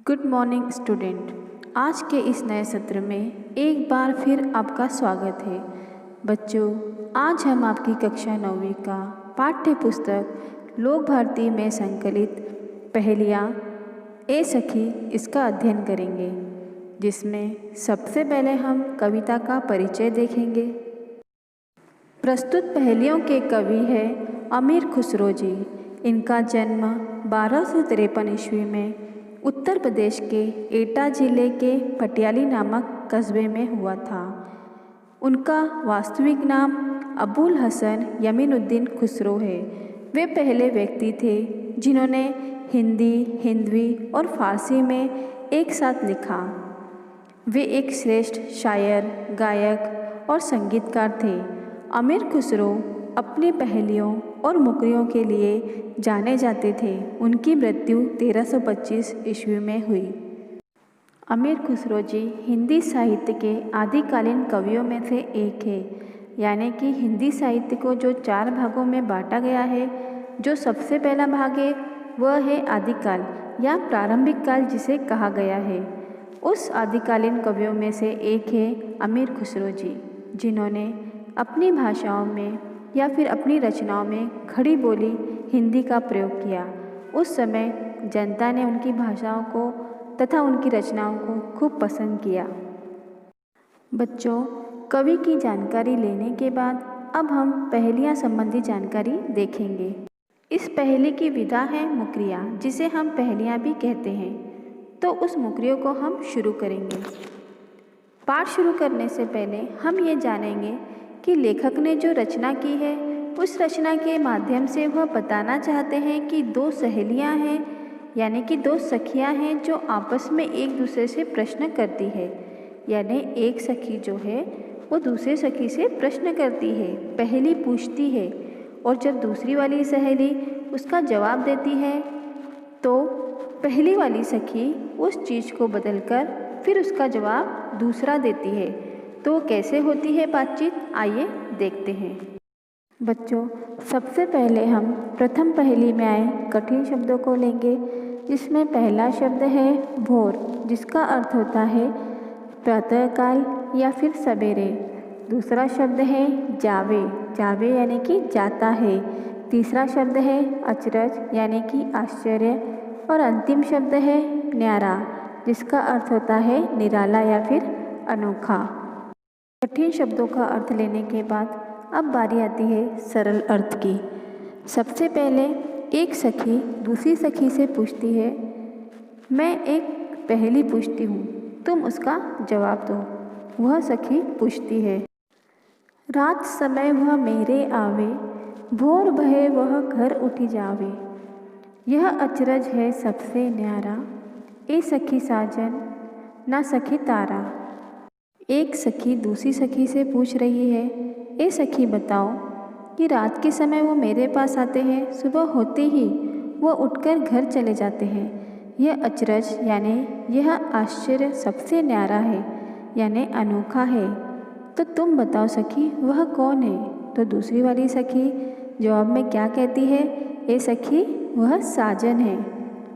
Good morning student. आज के इस नए सत्र में एक बार फिर आपका स्वागत है। बच्चों, आज हम आपकी कक्षा 9वीं का पाठ्य पुस्तक लोक भारती में संकलित पहेलियाँ ए सखी इसका अध्ययन करेंगे, जिसमें सबसे पहले हम कविता का परिचय देखेंगे। प्रस्तुत पहेलियों के कवि है अमीर खुसरो जी। इनका जन्म 1253 ईस्वी में उत्तर प्रदेश के एटा जिले के पटियाली नामक कस्बे में हुआ था। उनका वास्तविक नाम अबुल हसन यमीनुद्दीन खुसरो है। वे पहले व्यक्ति थे जिन्होंने हिंदी, हिंदवी और फारसी में एक साथ लिखा। वे एक श्रेष्ठ शायर, गायक और संगीतकार थे। अमीर खुसरो अपनी पहेलियों और मुकरियों के लिए जाने जाते थे। उनकी मृत्यु 1325 ईस्वी में हुई। अमीर खुसरो जी हिंदी साहित्य के आदिकालीन कवियों में से एक है, यानी कि हिंदी साहित्य को जो 4 भागों में बांटा गया है, जो सबसे पहला भाग है वह है आदिकाल या प्रारंभिक काल जिसे कहा गया है। उस आदिकालीन कवियों में से एक है अमीर खुसरो जी, जिन्होंने अपनी भाषाओं में या फिर अपनी रचनाओं में खड़ी बोली हिंदी का प्रयोग किया। उस समय जनता ने उनकी भाषाओं को तथा उनकी रचनाओं को खूब पसंद किया। बच्चों, कवि की जानकारी लेने के बाद अब हम पहेलियाँ संबंधी जानकारी देखेंगे। इस पहेली की विधा है मुकरिया, जिसे हम पहेलियाँ भी कहते हैं। तो उस मुकरियों को हम शुरू करेंगे। पाठ शुरू करने से पहले हम ये जानेंगे कि लेखक ने जो रचना की है, उस रचना के माध्यम से वह बताना चाहते हैं कि 2 सहेलियां हैं, यानी कि 2 सखियां हैं जो आपस में एक दूसरे से प्रश्न करती है। यानी एक सखी जो है वो दूसरे सखी से प्रश्न करती है, पहेली पूछती है, और जब दूसरी वाली सहेली उसका जवाब देती है तो पहली वाली सखी उस चीज़ को बदलकर फिर उसका जवाब दूसरा देती है। तो कैसे होती है बातचीत, आइए देखते हैं। बच्चों, सबसे पहले हम प्रथम पहेली में आए कठिन शब्दों को लेंगे, जिसमें पहला शब्द है भोर, जिसका अर्थ होता है प्रातःकाल या फिर सवेरे। दूसरा शब्द है जावे, जावे यानी कि जाता है। तीसरा शब्द है अचरज यानी कि आश्चर्य, और अंतिम शब्द है न्यारा, जिसका अर्थ होता है निराला या फिर अनोखा। कठिन शब्दों का अर्थ लेने के बाद अब बारी आती है सरल अर्थ की। सबसे पहले एक सखी दूसरी सखी से पूछती है, मैं एक पहेली पूछती हूँ, तुम उसका जवाब दो। वह सखी पूछती है, रात समय वह मेरे आवे, भोर बहे वह घर उठी जावे। यह अचरज है सबसे न्यारा, ए सखी साजन ना सखी तारा। एक सखी दूसरी सखी से पूछ रही है, ए सखी बताओ कि रात के समय वो मेरे पास आते हैं, सुबह होते ही वो उठकर घर चले जाते हैं। यह अचरज यानी यह आश्चर्य सबसे न्यारा है, यानी अनोखा है। तो तुम बताओ सखी, वह कौन है? तो दूसरी वाली सखी जवाब में क्या कहती है, ए सखी वह साजन है।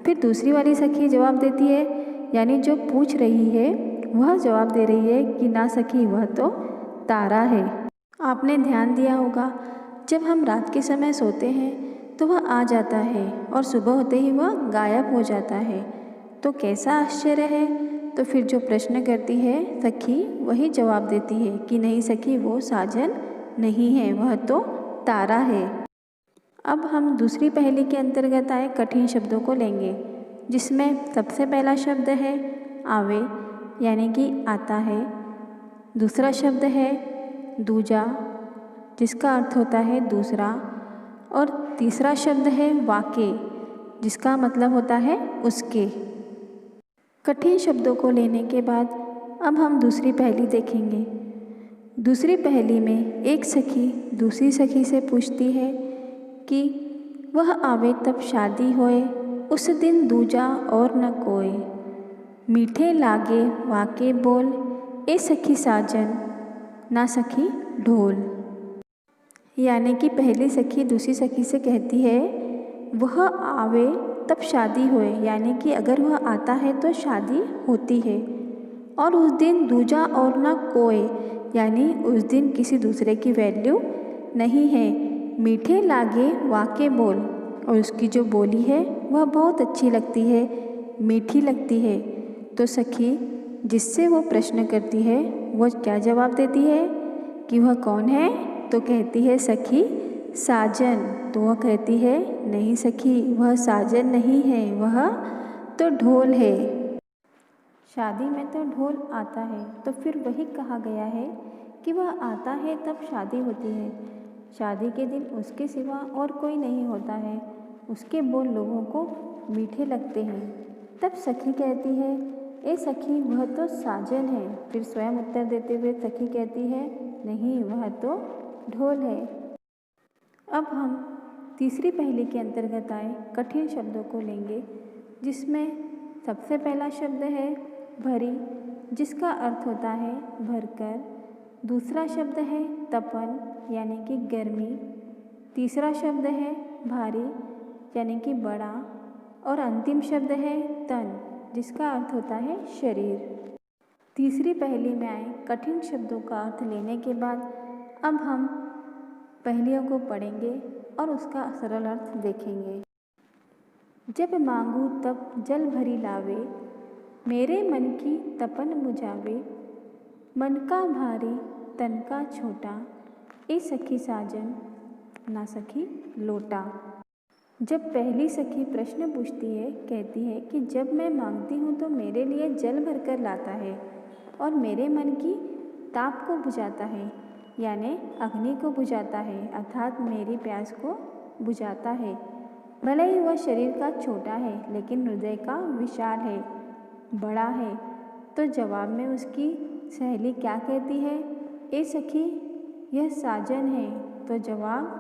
फिर दूसरी वाली सखी जवाब देती है, यानी जो पूछ रही है वह जवाब दे रही है कि ना सखी वह तो तारा है। आपने ध्यान दिया होगा, जब हम रात के समय सोते हैं तो वह आ जाता है और सुबह होते ही वह गायब हो जाता है। तो कैसा आश्चर्य है। तो फिर जो प्रश्न करती है सखी वही जवाब देती है कि नहीं सखी, वो साजन नहीं है, वह तो तारा है। अब हम दूसरी पहेली के अंतर्गत आए कठिन शब्दों को लेंगे, जिसमें सबसे पहला शब्द है आवे, यानी कि आता है। दूसरा शब्द है दूजा, जिसका अर्थ होता है दूसरा, और तीसरा शब्द है वाके, जिसका मतलब होता है उसके। कठिन शब्दों को लेने के बाद अब हम दूसरी पहेली देखेंगे। दूसरी पहेली में एक सखी दूसरी सखी से पूछती है कि वह आवे तब शादी होए, उस दिन दूजा और न कोई। मीठे लागे वाके बोल, ए सखी साजन ना सखी ढोल। यानी कि पहली सखी दूसरी सखी से कहती है, वह आवे तब शादी होए, यानी कि अगर वह आता है तो शादी होती है। और उस दिन दूजा और न कोई, यानी उस दिन किसी दूसरे की वैल्यू नहीं है। मीठे लागे वाके बोल, और उसकी जो बोली है वह बहुत अच्छी लगती है, मीठी लगती है। तो सखी जिससे वो प्रश्न करती है वह क्या जवाब देती है कि वह कौन है? तो कहती है सखी साजन। तो वह कहती है नहीं सखी, वह साजन नहीं है, वह तो ढोल है। शादी में तो ढोल आता है, तो फिर वही कहा गया है कि वह आता है तब शादी होती है। शादी के दिन उसके सिवा और कोई नहीं होता है, उसके बोल लोगों को मीठे लगते हैं। तब सखी कहती है ए सखी, वह तो साजन है। फिर स्वयं उत्तर देते हुए सखी कहती है नहीं, वह तो ढोल है। अब हम तीसरी पहेली के अंतर्गत आए कठिन शब्दों को लेंगे, जिसमें सबसे पहला शब्द है भरी, जिसका अर्थ होता है भरकर। दूसरा शब्द है तपन, यानी कि गर्मी। तीसरा शब्द है भारी, यानी कि बड़ा। और अंतिम शब्द है तन, जिसका अर्थ होता है शरीर। तीसरी पहेली में आए कठिन शब्दों का अर्थ लेने के बाद अब हम पहेलियों को पढ़ेंगे और उसका सरल अर्थ देखेंगे। जब मांगू तब जल भरी लावे, मेरे मन की तपन बुझावे। मन का भारी तन का छोटा, ए सखी साजन ना सखी लोटा। जब पहली सखी प्रश्न पूछती है, कहती है कि जब मैं मांगती हूँ तो मेरे लिए जल भरकर लाता है और मेरे मन की ताप को बुझाता है, यानी अग्नि को बुझाता है, अर्थात मेरी प्यास को बुझाता है। भले ही वह शरीर का छोटा है लेकिन हृदय का विशाल है, बड़ा है। तो जवाब में उसकी सहेली क्या कहती है? ए सखी, यह साजन है। तो जवाब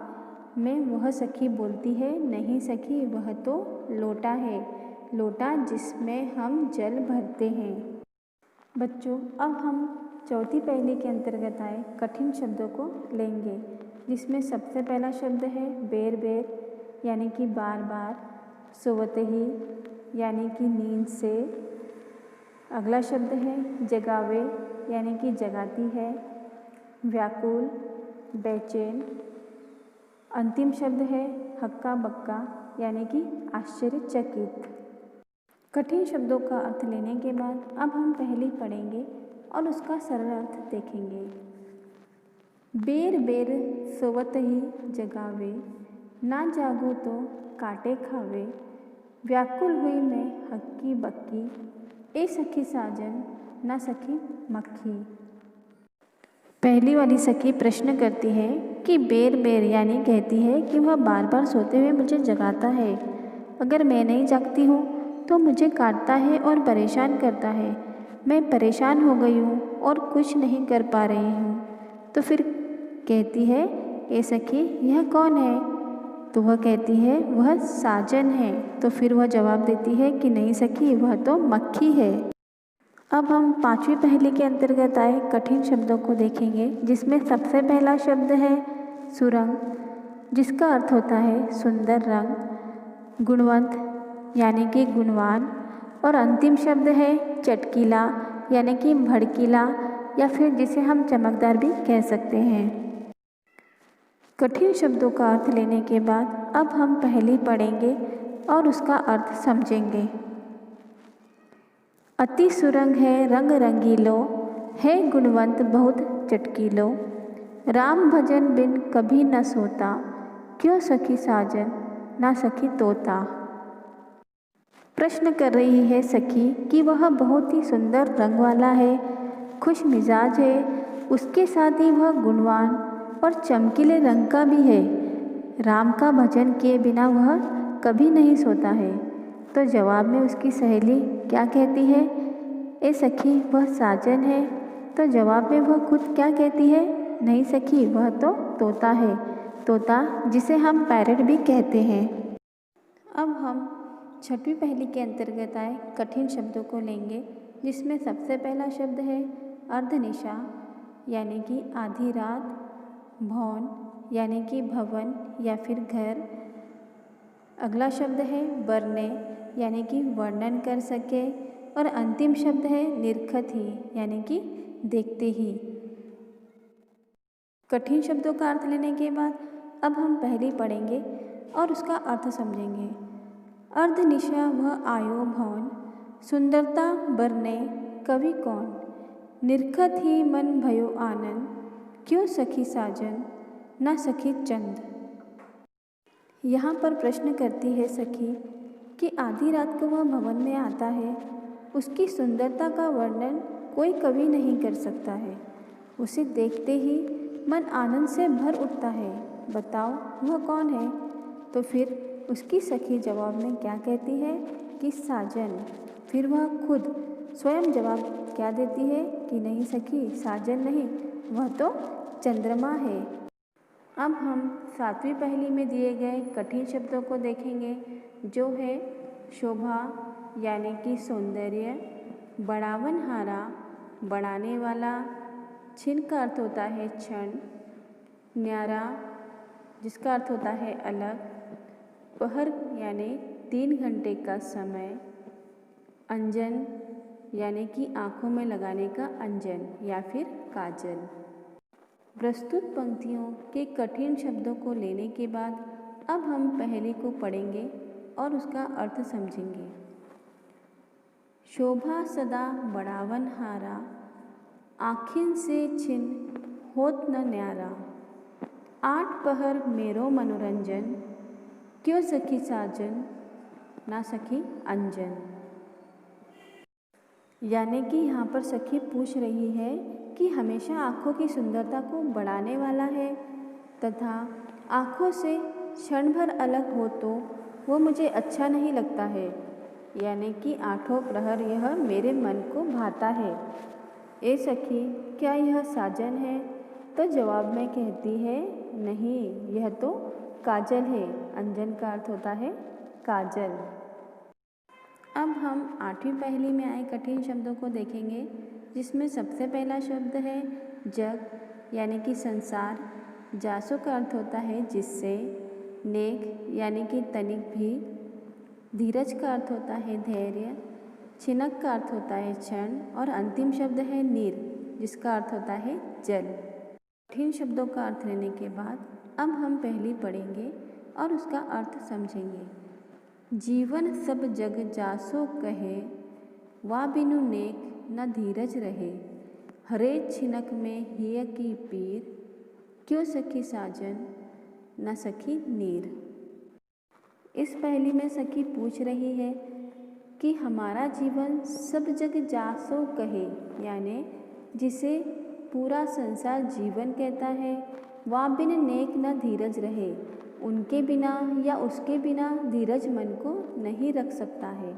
में वह सखी बोलती है नहीं सखी, वह तो लोटा है, लोटा जिसमें हम जल भरते हैं। बच्चों, अब हम चौथी पहेली के अंतर्गत आए कठिन शब्दों को लेंगे, जिसमें सबसे पहला शब्द है बेर बेर, यानी कि बार बार। सोवते ही, यानी कि नींद से। अगला शब्द है जगावे, यानी कि जगाती है। व्याकुल, बेचैन। अंतिम शब्द है हक्का बक्का, यानी कि आश्चर्यचकित। कठिन शब्दों का अर्थ लेने के बाद अब हम पहेली पढ़ेंगे और उसका सरल अर्थ देखेंगे। बेर बेर सोवत ही जगावे, ना जागो तो काटे खावे। व्याकुल हुई मैं हक्की बक्की, ए सखी साजन ना सखी मक्खी। पहली वाली सखी प्रश्न करती है कि बेर बेर, यानी कहती है कि वह बार बार सोते हुए मुझे जगाता है। अगर मैं नहीं जागती हूँ तो मुझे काटता है और परेशान करता है। मैं परेशान हो गई हूँ और कुछ नहीं कर पा रही हूँ। तो फिर कहती है ए सखी, यह कौन है? तो वह कहती है वह साजन है। तो फिर वह जवाब देती है कि नहीं सखी, वह तो मक्खी है। अब हम पांचवी पहेली के अंतर्गत आए कठिन शब्दों को देखेंगे, जिसमें सबसे पहला शब्द है सुरंग, जिसका अर्थ होता है सुंदर रंग। गुणवंत, यानी कि गुणवान। और अंतिम शब्द है चटकीला, यानी कि भड़कीला, या फिर जिसे हम चमकदार भी कह सकते हैं। कठिन शब्दों का अर्थ लेने के बाद अब हम पहेली पढ़ेंगे और उसका अर्थ समझेंगे। अति सुरंग है रंग रंगीलो, है गुणवंत बहुत चटकीलो। राम भजन बिन कभी न सोता, क्यों सखी साजन ना सखी तोता। प्रश्न कर रही है सखी कि वह बहुत ही सुंदर रंग वाला है, खुश मिजाज है, उसके साथ ही वह गुणवान और चमकीले रंग का भी है। राम का भजन किए बिना वह कभी नहीं सोता है। तो जवाब में उसकी सहेली क्या कहती है? ए सखी, वह साजन है। तो जवाब में वह खुद क्या कहती है? नहीं सखी, वह तो तोता है, तोता जिसे हम पैरट भी कहते हैं। अब हम छठवीं पहेली के अंतर्गत आए कठिन शब्दों को लेंगे, जिसमें सबसे पहला शब्द है अर्धनिशा, यानी कि आधी रात। भवन, यानी कि भवन या फिर घर। अगला शब्द है वर्णे, यानी कि वर्णन कर सके। और अंतिम शब्द है निरखत ही, यानी कि देखते ही। कठिन शब्दों का अर्थ लेने के बाद अब हम पहली पढ़ेंगे और उसका अर्थ समझेंगे। अर्धनिशा वह आयो भवन, सुंदरता बरने कवि कौन। निरखत ही मन भयो आनंद, क्यों सखी साजन न सखी चंद। यहाँ पर प्रश्न करती है सखी कि आधी रात को वह भवन में आता है, उसकी सुंदरता का वर्णन कोई कवि नहीं कर सकता है। उसे देखते ही मन आनंद से भर उठता है, बताओ वह कौन है। तो फिर उसकी सखी जवाब में क्या कहती है कि साजन। फिर वह खुद स्वयं जवाब क्या देती है कि नहीं सखी, साजन नहीं, वह तो चंद्रमा है। अब हम 7वीं पहेली में दिए गए कठिन शब्दों को देखेंगे, जो है शोभा यानी कि सौंदर्य, बढ़ावनहारा बढ़ाने वाला, छिन का अर्थ होता है क्षण, न्यारा जिसका अर्थ होता है अलग, पहर यानी 3 घंटे का समय, अंजन यानी कि आँखों में लगाने का अंजन या फिर काजल। प्रस्तुत पंक्तियों के कठिन शब्दों को लेने के बाद अब हम पहेली को पढ़ेंगे और उसका अर्थ समझेंगे। शोभा सदा बढ़ावनहारा, आँखिन से छिन होत न न्यारा। 8 पहर मेरो मनोरंजन, क्यों सखी साजन ना सखी अंजन। यानी कि यहाँ पर सखी पूछ रही है कि हमेशा आँखों की सुंदरता को बढ़ाने वाला है तथा आँखों से क्षण भर अलग हो तो वो मुझे अच्छा नहीं लगता है। यानी कि 8 प्रहर यह मेरे मन को भाता है। ए सखी, क्या यह साजन है। तो जवाब में कहती है नहीं, यह तो काजल है। अंजन का अर्थ होता है काजल। अब हम 8वीं पहेली में आए कठिन शब्दों को देखेंगे, जिसमें सबसे पहला शब्द है जग, यानी कि संसार। जासो का अर्थ होता है जिससे, नेक यानी कि तनिक भी, धीरज का अर्थ होता है धैर्य, छिनक का अर्थ होता है क्षण और अंतिम शब्द है नीर, जिसका अर्थ होता है जल। कठिन शब्दों का अर्थ लेने के बाद अब हम पहली पढ़ेंगे और उसका अर्थ समझेंगे। जीवन सब जग जासो कहे, वा बिनु नेक न धीरज रहे। हरे छिनक में हिय की पीर, क्यों सखी साजन न सखी नीर। इस पहेली में सखी पूछ रही है कि हमारा जीवन सब जग जासो कहे, यानी जिसे पूरा संसार जीवन कहता है, वा बिन नेक न धीरज रहे, उनके बिना या उसके बिना धीरज मन को नहीं रख सकता है,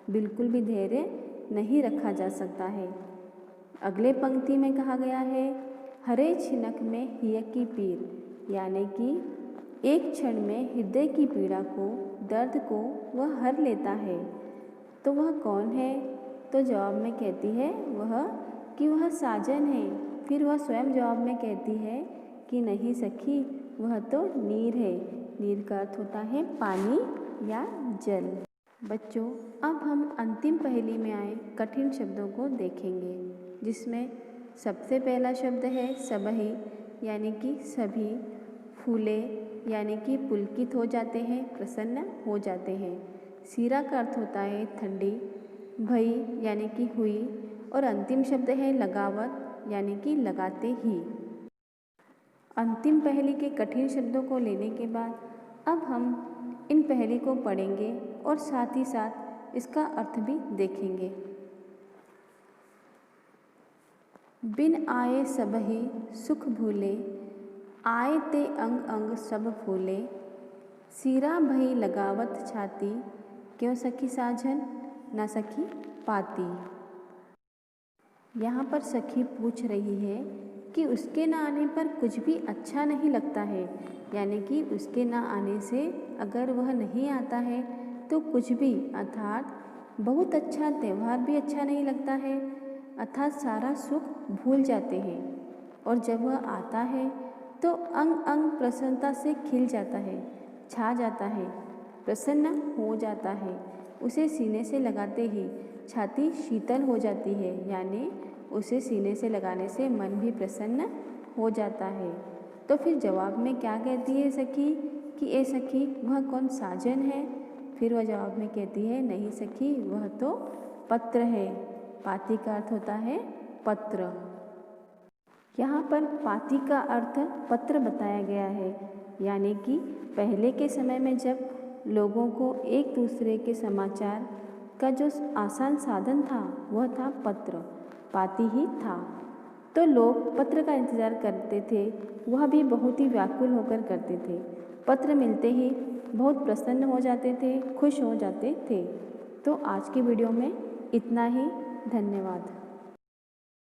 बिल्कुल भी धैर्य नहीं रखा जा सकता है। अगले पंक्ति में कहा गया है हरे छिनक में हिय की पीर, यानी कि एक क्षण में हृदय की पीड़ा को, दर्द को वह हर लेता है। तो वह कौन है। तो जवाब में कहती है वह साजन है। फिर वह स्वयं जवाब में कहती है कि नहीं सखी, वह तो नीर है। नीर का अर्थ होता है पानी या जल। बच्चों, अब हम अंतिम पहेली में आए कठिन शब्दों को देखेंगे, जिसमें सबसे पहला शब्द है सबही, यानी कि सभी, फूले यानी कि पुलकित हो जाते हैं, प्रसन्न हो जाते हैं, सीरा का अर्थ होता है ठंडी, भई यानी कि हुई और अंतिम शब्द है लगावत, यानी कि लगाते ही। अंतिम पहेली के कठिन शब्दों को लेने के बाद अब हम इन पहेली को पढ़ेंगे और साथ ही साथ इसका अर्थ भी देखेंगे। बिन आए सबही सुख भूले, आए ते अंग अंग सब फूले। सीरा भई लगावत छाती, क्यों सखी साजन न सखी पाती। यहाँ पर सखी पूछ रही है कि उसके ना आने पर कुछ भी अच्छा नहीं लगता है, यानी कि उसके ना आने से अगर वह नहीं आता है तो कुछ भी, अर्थात बहुत अच्छा त्यौहार भी अच्छा नहीं लगता है, अर्थात सारा सुख भूल जाते हैं। और जब वह आता है तो अंग अंग प्रसन्नता से खिल जाता है, छा जाता है। प्रसन्न हो जाता है। उसे सीने से लगाते ही छाती शीतल हो जाती है, यानी उसे सीने से लगाने से मन भी प्रसन्न हो जाता है। तो फिर जवाब में क्या कहती है सखी कि ए सखी वह कौन साजन है? फिर वह जवाब में कहती है नहीं सखी वह तो पत्र है। पाती का अर्थ होता है पत्र। यहाँ पर पाती का अर्थ पत्र बताया गया है, यानी कि पहले के समय में जब लोगों को एक दूसरे के समाचार का जो आसान साधन था वह था पत्र, पाती ही था। तो लोग पत्र का इंतज़ार करते थे, वह भी बहुत ही व्याकुल होकर करते थे। पत्र मिलते ही बहुत प्रसन्न हो जाते थे, खुश हो जाते थे। तो आज की वीडियो में इतना ही। धन्यवाद।